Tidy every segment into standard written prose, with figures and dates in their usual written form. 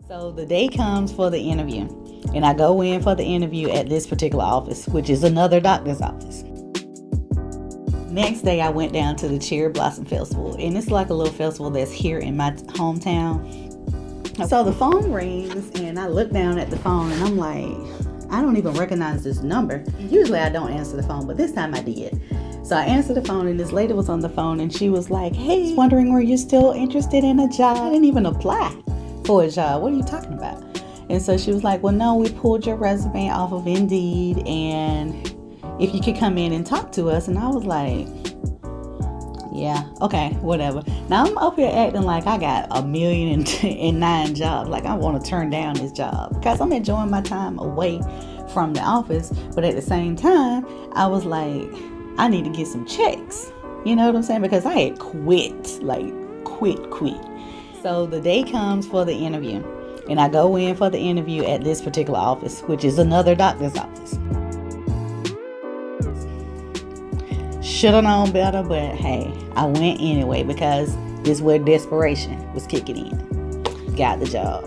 So the day comes for the interview, and I go in for the interview at this particular office, which is another doctor's office. Next day, I went down to the Cherry Blossom Festival, and it's like a little festival that's here in my hometown. So the phone rings, and I look down at the phone, and I'm like, I don't even recognize this number. Usually I don't answer the phone, but this time I did. So I answered the phone, and this lady was on the phone, and she was like, hey, wondering were you still interested in a job? I didn't even apply for a job. What are you talking about? And so she was like, well, no, we pulled your resume off of Indeed, and if you could come in and talk to us. And I was like, yeah, okay, whatever. Now I'm up here acting like I got 1,000,009 jobs. Like I want to turn down this job because I'm enjoying my time away from the office. But at the same time, I was like, I need to get some checks. You know what I'm saying? Because I had quit. So the day comes for the interview, and I go in for the interview at this particular office, which is another doctor's office. Should have known better, but hey, I went anyway because this is where desperation was kicking in. Got the job.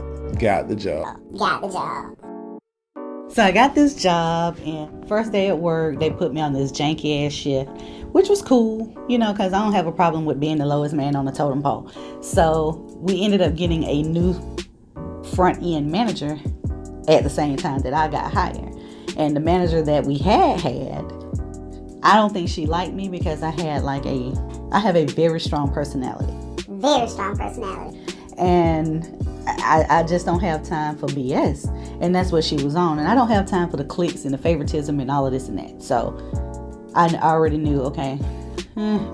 So I got this job, and first day at work, they put me on this janky ass shift, which was cool, you know, because I don't have a problem with being the lowest man on the totem pole. So we ended up getting a new front end manager at the same time that I got hired. And the manager that we had, I don't think she liked me because I have a very strong personality. And I just don't have time for BS. And that's what she was on. And I don't have time for the cliques and the favoritism and all of this and that. So I already knew, okay,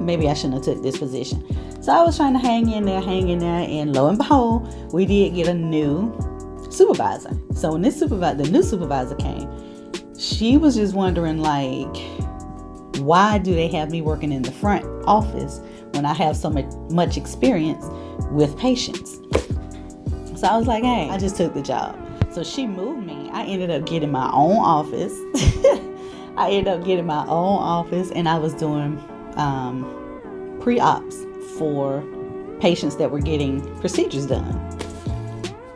maybe I shouldn't have took this position. So I was trying to hang in there. And lo and behold, we did get a new supervisor. So when the new supervisor came, she was just wondering, like, why do they have me working in the front office when I have so much experience with patients? So I was like, hey, I just took the job. So she moved me. I ended up getting my own office. And I was doing pre-ops for patients that were getting procedures done.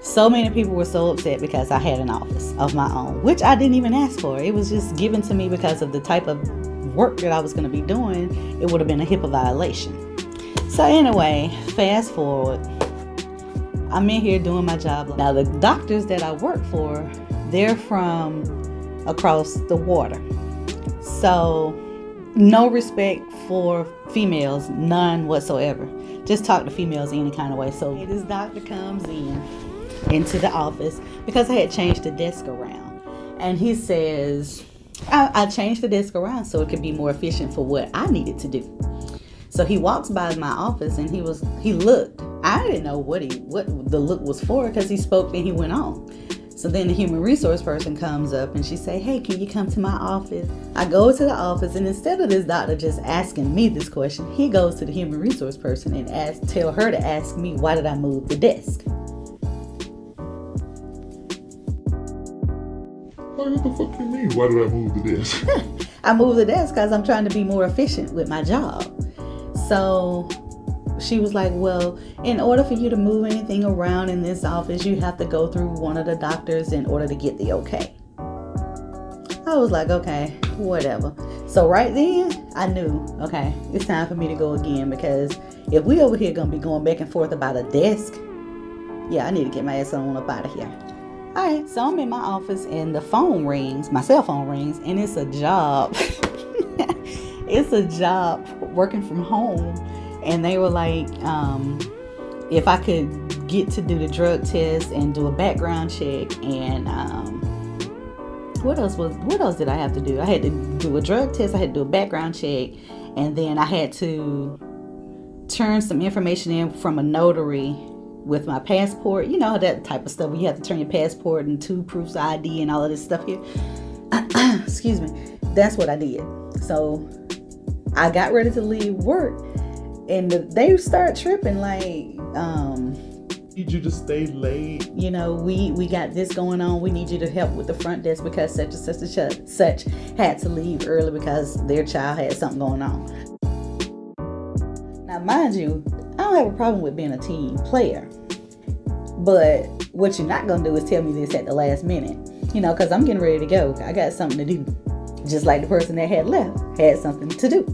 So many people were so upset because I had an office of my own, which I didn't even ask for. It was just given to me because of the type of work that I was going to be doing. It would have been a HIPAA violation. So anyway, fast forward, I'm in here doing my job. Now the doctors that I work for, they're from across the water. So no respect for females, none whatsoever. Just talk to females any kind of way. So this doctor comes into the office because I had changed the desk around. And he says, I changed the desk around so it could be more efficient for what I needed to do. So he walks by my office and he looked. I didn't know what the look was for because he spoke and he went on. So then the human resource person comes up and she say, hey, can you come to my office? I go to the office, and instead of this doctor just asking me this question, he goes to the human resource person and tell her to ask me, why did I move the desk? What the fuck you mean? Why did I move the desk? I moved the desk because I'm trying to be more efficient with my job. So she was like, well, in order for you to move anything around in this office, you have to go through one of the doctors in order to get the okay. I was like, okay, whatever. So right then, I knew, okay, it's time for me to go again, because if we over here gonna be going back and forth about a desk, yeah, I need to get my ass on up out of here. All right, so I'm in my office and the phone rings, my cell phone rings, and it's a job. It's a job working from home. And they were like, if I could get to do the drug test and do a background check, and what else did I have to do? I had to do a drug test, I had to do a background check, and then I had to turn some information in from a notary with my passport. You know, that type of stuff where you have to turn your passport and 2 proofs of ID and all of this stuff here. Excuse me. That's what I did. So I got ready to leave work, and they start tripping like, need you to stay late. You know, we got this going on. We need you to help with the front desk because such and such had to leave early because their child had something going on. Now, mind you, I don't have a problem with being a team player, but what you're not going to do is tell me this at the last minute, you know, because I'm getting ready to go. I got something to do. Just like the person that had left had something to do.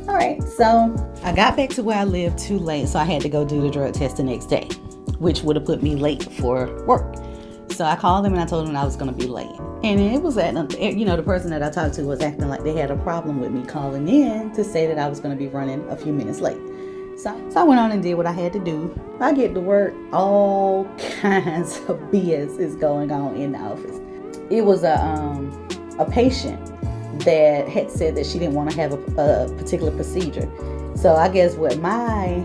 All right, so I got back to where I lived too late, so I had to go do the drug test the next day, which would have put me late for work. So I called them and I told them I was going to be late. And it was you know, the person that I talked to was acting like they had a problem with me calling in to say that I was going to be running a few minutes late. So I went on and did what I had to do. I get to work, all kinds of BS is going on in the office. It was a patient that had said that she didn't want to have a particular procedure. So I guess what my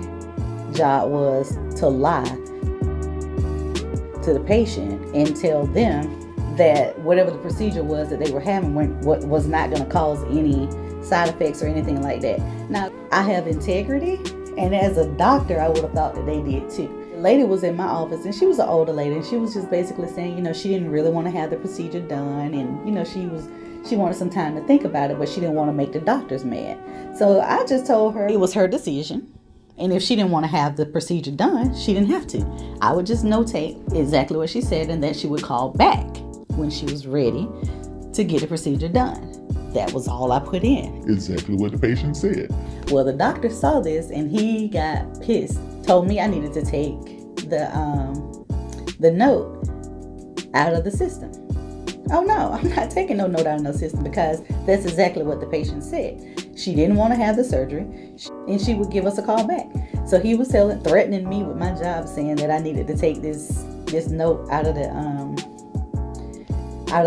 job was to lie to the patient and tell them that whatever the procedure was that they were having was not going to cause any side effects or anything like that. Now, I have integrity, and as a doctor, I would have thought that they did too. The lady was in my office, and she was an older lady, and she was just basically saying, you know, she didn't really want to have the procedure done, and, you know, she wanted some time to think about it, but she didn't want to make the doctors mad. So I just told her it was her decision. And if she didn't want to have the procedure done, she didn't have to. I would just notate exactly what she said, and then she would call back when she was ready to get the procedure done. That was all I put in. Exactly what the patient said. Well, the doctor saw this and he got pissed. Told me I needed to take the note out of the system. Oh no, I'm not taking no note out of the system, because that's exactly what the patient said. She didn't want to have the surgery, and she would give us a call back. So he was threatening me with my job, saying that I needed to take this note out of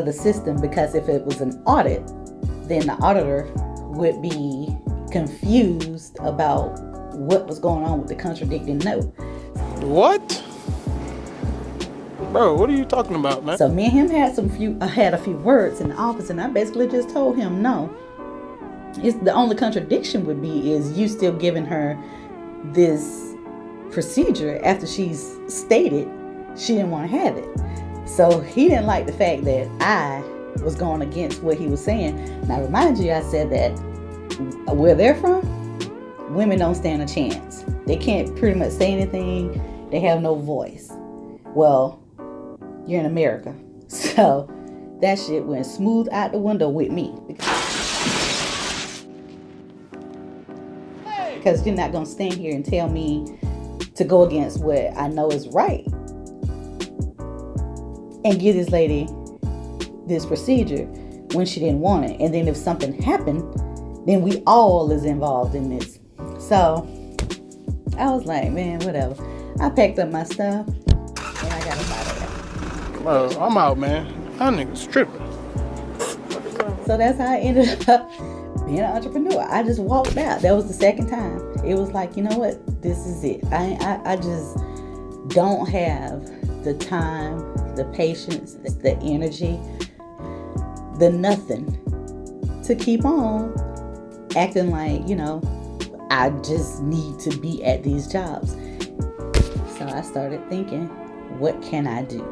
the system, because if it was an audit, then the auditor would be confused about what was going on with the contradicting note. What? Bro, what are you talking about, man? So me and him had a few words in the office, and I basically just told him no. It's the only contradiction would be is you still giving her this procedure after she's stated she didn't want to have it. So he didn't like the fact that I was going against what he was saying. Now, remind you, I said that where they're from, women don't stand a chance. They can't pretty much say anything. They have no voice. Well, you're in America. So that shit went smooth out the window with me. Because you're not going to stand here and tell me to go against what I know is right and give this lady this procedure when she didn't want it. And then if something happened, then we all is involved in this. So I was like, man, whatever. I packed up my stuff and I got up out of there. Bro, I'm out, man. That nigga's tripping. So that's how I ended up being an entrepreneur. I just walked out. That was the second time. It was like, you know what? This is it. I just don't have the time, the patience, the energy, the nothing to keep on acting like, you know, I just need to be at these jobs. So I started thinking, what can I do?